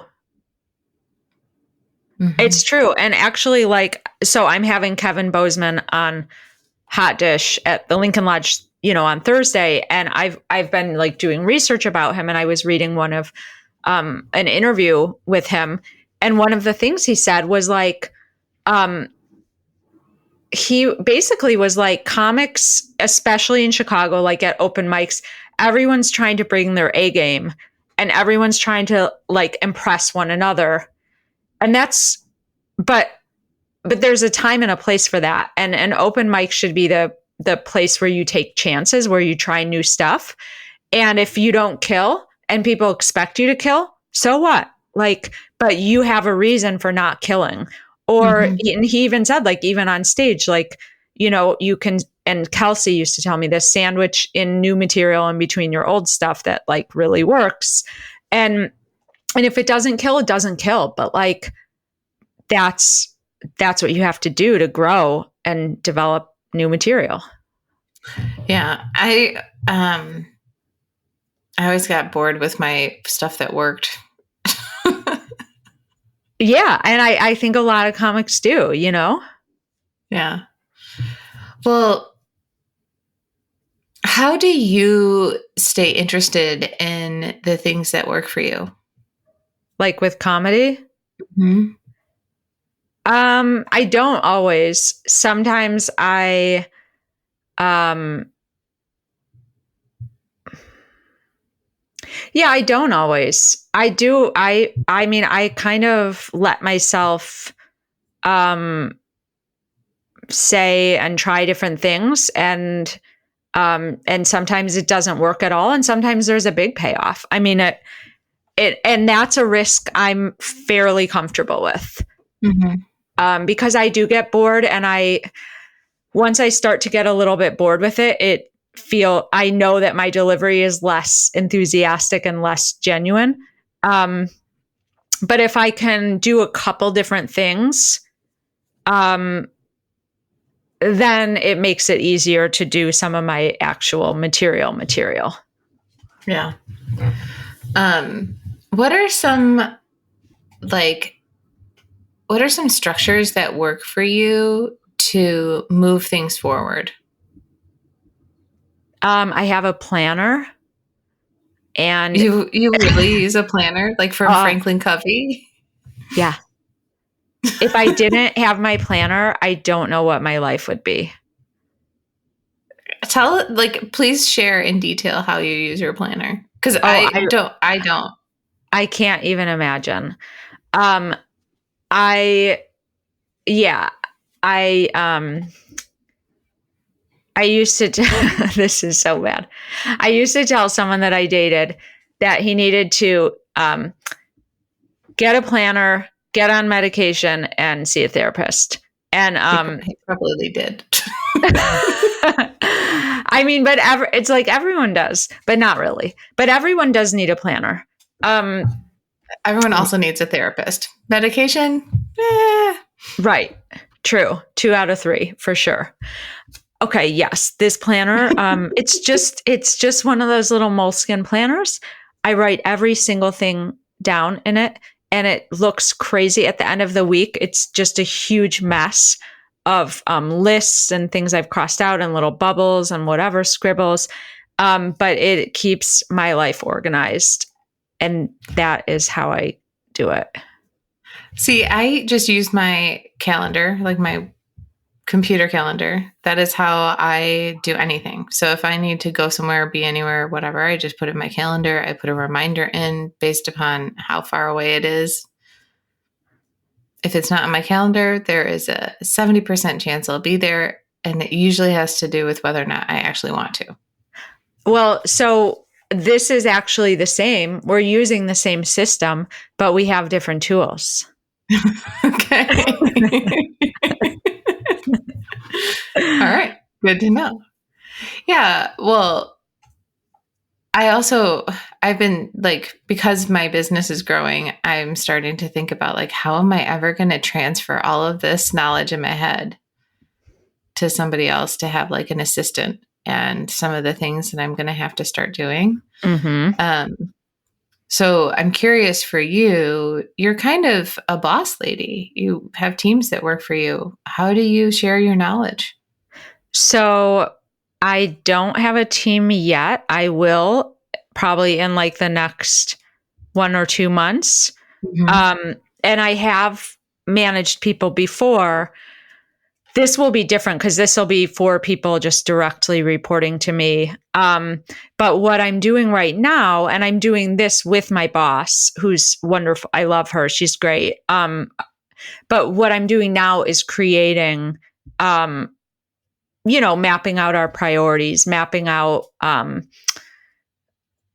Mm-hmm. It's true. And actually, like, so I'm having Kevin Bozeman on Hot Dish at the Lincoln Lodge, on Thursday. And I've been like doing research about him, and I was reading one of an interview with him. And one of the things he said was like, he basically was like, comics, especially in Chicago, like at open mics, everyone's trying to bring their A game and everyone's trying to like impress one another. And but there's a time and a place for that. And an open mic should be the place where you take chances, where you try new stuff. And if you don't kill and people expect you to kill, so what? Like, but you have a reason for not killing. Or and he even said, like, even on stage, like, you can, and Kelsey used to tell me this, sandwich in new material in between your old stuff that like really works. And if it doesn't kill, it doesn't kill. But like, that's what you have to do to grow and develop new material. Yeah. I always got bored with my stuff that worked. Yeah. And I think a lot of comics do, Yeah. Well, how do you stay interested in the things that work for you? Like with comedy? Mm-hmm. I don't always. Sometimes I Yeah, I don't always. I do. I mean, I kind of let myself um say and try different things, and sometimes it doesn't work at all, and sometimes there's a big payoff. I mean, it and that's a risk I'm fairly comfortable with. Mm-hmm. Because I do get bored, and once I start to get a little bit bored with it, I know that my delivery is less enthusiastic and less genuine. Um, but if I can do a couple different things, um, then it makes it easier to do some of my actual material. Yeah. What are some like what are some structures that work for you to move things forward? I have a planner, and You really use a planner like from uh, Franklin Covey? yeah, if I didn't have my planner, I don't know what my life would be. Please share in detail how you use your planner, cuz Oh, I don't. I can't even imagine. Um, I yeah, I I used to this is so bad. I used to tell someone that I dated that he needed to get a planner, get on medication, and see a therapist. And He probably did. I mean, it's like everyone does, but not really. But everyone does need a planner. Um, Everyone also needs a therapist. Medication? right. True. 2 out of 3 for sure. Okay, yes, this planner. It's just one of those little moleskin planners. I write every single thing down in it, and it looks crazy at the end of the week. It's just a huge mess of lists and things I've crossed out and little bubbles and whatever scribbles. But it keeps my life organized, and that is how I do it. See, I just use my calendar, like my computer calendar. That is how I do anything. So if I need to go somewhere, be anywhere, whatever, I just put in my calendar. I put a reminder in based upon how far away it is. If it's not on my calendar, there is a 70% chance I'll be there. And it usually has to do with whether or not I actually want to. Well, so this is actually the same. We're using the same system, but we have different tools. Okay. All right. Good to know. Yeah. Well, I've been like, because my business is growing, I'm starting to think about like, how am I ever going to transfer all of this knowledge in my head to somebody else to have like an assistant and some of the things that I'm going to have to start doing. Mm-hmm. So I'm curious for you, you're kind of a boss lady. You have teams that work for you. How do you share your knowledge? So I don't have a team yet. I will probably in like the next 1 or 2 months. Mm-hmm. And I have managed people before. This will be different because this will be 4 people just directly reporting to me. But what I'm doing right now, and I'm doing this with my boss, who's wonderful. I love her. She's great. But what I'm doing now is creating, mapping out our priorities, mapping out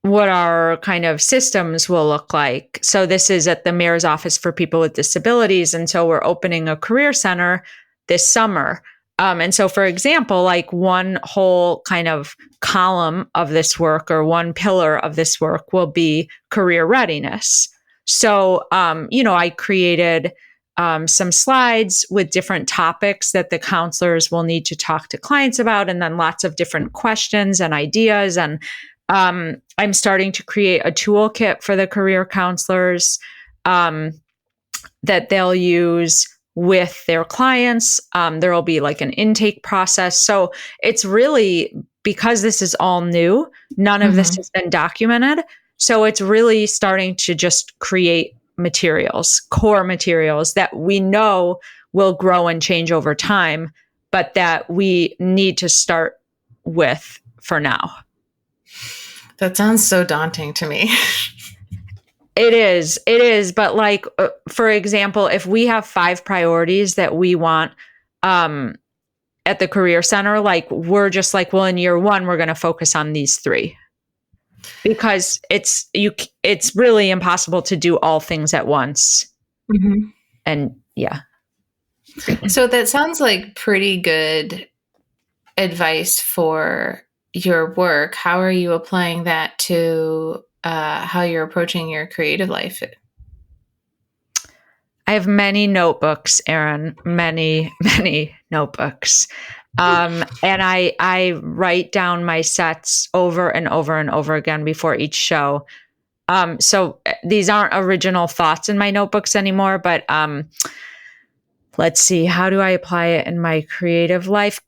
what our kind of systems will look like. So this is at the mayor's office for people with disabilities. And so we're opening a career center this summer. And so, for example, like one whole kind of column of this work or one pillar of this work will be career readiness. So, I created some slides with different topics that the counselors will need to talk to clients about, and then lots of different questions and ideas. And I'm starting to create a toolkit for the career counselors that they'll use with their clients. There will be like an intake process. So it's really, because this is all new, none of this Mm-hmm. has been documented. So it's really starting to just create materials, core materials that we know will grow and change over time, but that we need to start with for now. That sounds so daunting to me. It is. But like, for example, if we have 5 priorities that we want, at the career center, like we're just like, well, in year 1, we're going to focus on these 3 because it's really impossible to do all things at once. Mm-hmm. And yeah. So that sounds like pretty good advice for your work. How are you applying that to how you're approaching your creative life? I have many notebooks, Erin, many, many notebooks. And I write down my sets over and over and over again before each show. So these aren't original thoughts in my notebooks anymore, but let's see, how do I apply it in my creative life?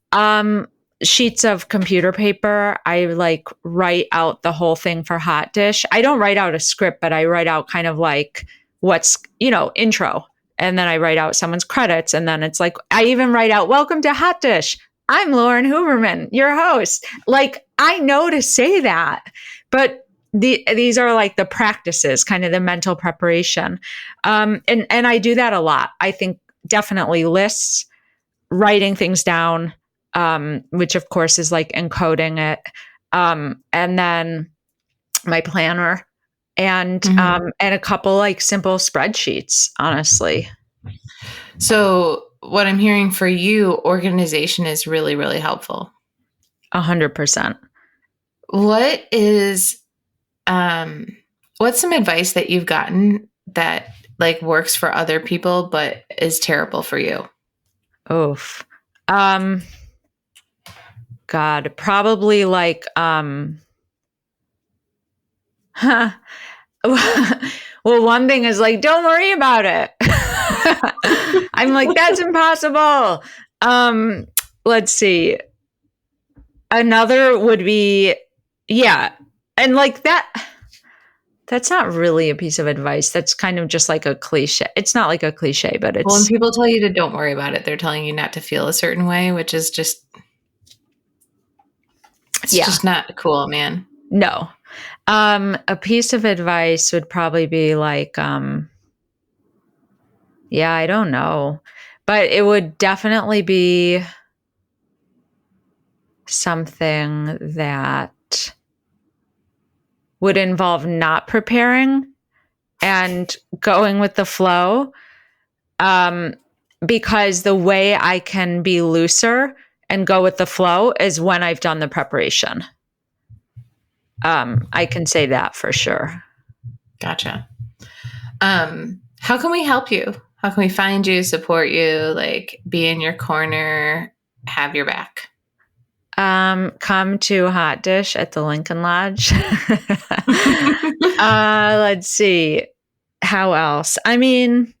Sheets of computer paper. I like write out the whole thing for Hot Dish. I don't write out a script, but I write out kind of like what's, intro. And then I write out someone's credits. And then it's like, I even write out, welcome to Hot Dish. I'm Lauren Hooberman, your host. Like, I know to say that, but these are like the practices, kind of the mental preparation. And I do that a lot. I think definitely lists, writing things down, which of course is like encoding it. And then my planner and a couple like simple spreadsheets, honestly. So what I'm hearing for you, organization is really, really helpful. 100%. What is, what's some advice that you've gotten that like works for other people, but is terrible for you? Oof. God, probably like, well, one thing is like, don't worry about it. I'm like, that's impossible. Let's see. Another would be, yeah. And like that's not really a piece of advice. That's kind of just like a cliche. It's not like a cliche, but it's. Well, when people tell you to don't worry about it, they're telling you not to feel a certain way, which is just, it's just not cool, man. No. A piece of advice would probably be like, yeah, I don't know, but it would definitely be something that would involve not preparing and going with the flow. Because the way I can be looser and go with the flow is when I've done the preparation. I can say that for sure. Gotcha. How can we help you? How can we find you, support you, like be in your corner, have your back? Come to Hot Dish at the Lincoln Lodge. Let's see. How else? I mean,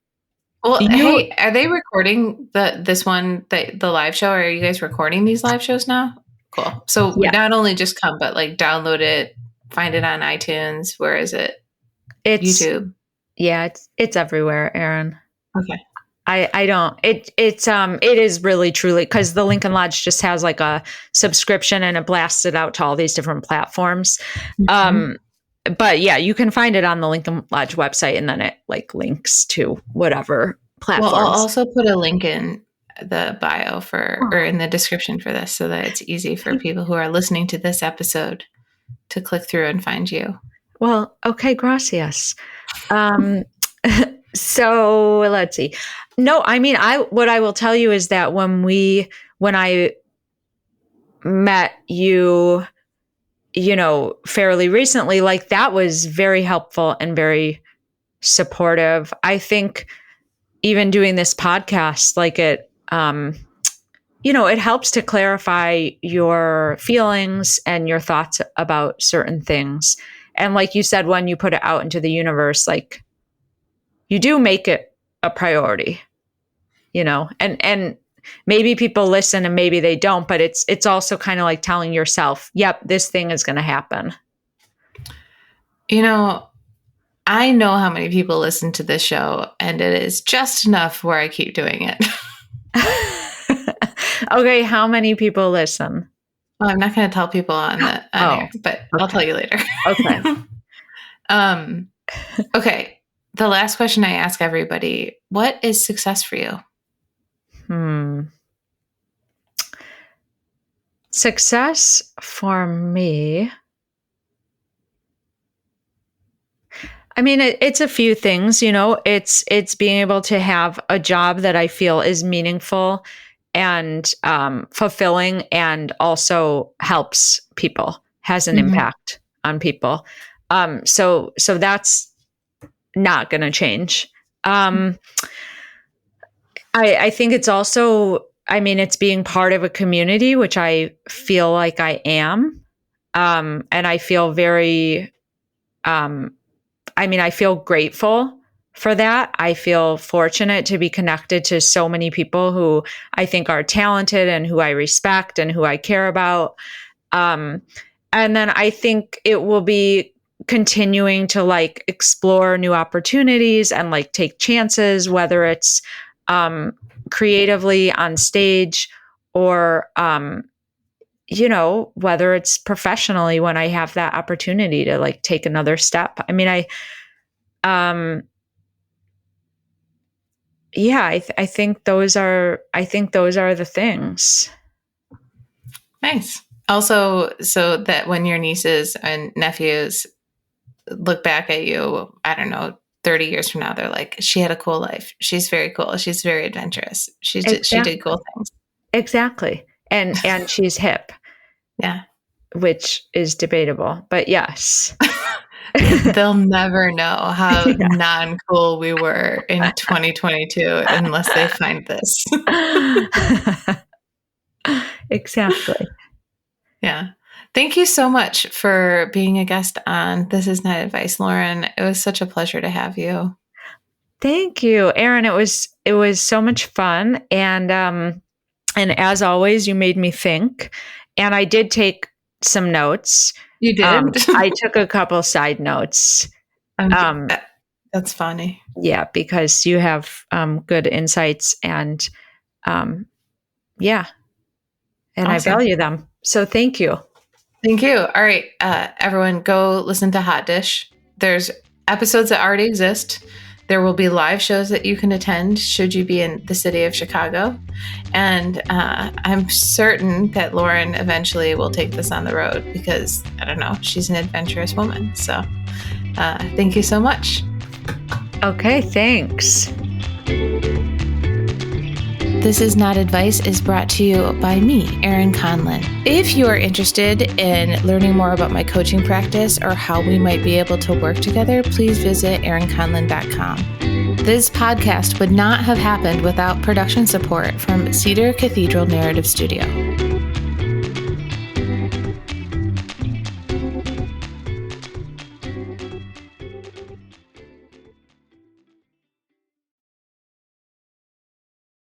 well, hey, are they recording the live show? Are you guys recording these live shows now? Cool. So not only just come, but like download it, find it on iTunes. Where is it? It's YouTube. Yeah, it's everywhere, Erin. Okay. I don't. It is really truly because the Lincoln Lodge just has like a subscription and it blasts it out to all these different platforms. But yeah, you can find it on the Lincoln Lodge website, and then it like links to whatever platforms. Well, I'll also put a link in the bio or in the description for this, so that it's easy for people who are listening to this episode to click through and find you. Well, okay, gracias. So let's see. No, I mean, what I will tell you is that when I met you, fairly recently, like that was very helpful and very supportive. I think even doing this podcast, like it helps to clarify your feelings and your thoughts about certain things. And like you said, when you put it out into the universe, like you do make it a priority, and maybe people listen and maybe they don't, but it's also kind of like telling yourself, yep, this thing is going to happen. I know how many people listen to this show, and it is just enough where I keep doing it. Okay, how many people listen? Well, I'm not going to tell people on air, but I'll tell you later. Okay. Okay. The last question I ask everybody, what is success for you? Success for me. I mean, it's a few things, it's being able to have a job that I feel is meaningful and fulfilling, and also helps people, has an impact on people. So that's not going to change. I think it's also, it's being part of a community, which I feel like I am. And I feel very, I feel grateful for that. I feel fortunate to be connected to so many people who I think are talented and who I respect and who I care about. And then I think it will be continuing to like explore new opportunities and like take chances, whether it's creatively on stage or, whether it's professionally when I have that opportunity to like take another step. I think those are the things. Nice. Also, so that when your nieces and nephews look back at you, I don't know, 30 years from now, they're like, she had a cool life. She's very cool. She's very adventurous. She did cool things. Exactly. And she's hip. Yeah. Which is debatable, but yes. They'll never know how non-cool we were in 2022 unless they find this. Exactly. Yeah. Thank you so much for being a guest on This Is Not Advice, Lauren. It was such a pleasure to have you. Thank you, Erin. It was so much fun. And as always, you made me think. And I did take some notes. You did? I took a couple side notes. That's funny. Yeah, because you have good insights and and awesome. I value them. So thank you. Thank you. All right, everyone, go listen to Hot Dish. There's episodes that already exist. There will be live shows that you can attend should you be in the city of Chicago. And I'm certain that Lauren eventually will take this on the road because, I don't know, she's an adventurous woman. So thank you so much. Okay, thanks. This Is Not Advice is brought to you by me, Erin Conlon. If you are interested in learning more about my coaching practice or how we might be able to work together, please visit erinconlon.com. This podcast would not have happened without production support from Cedar Cathedral Narrative Studio.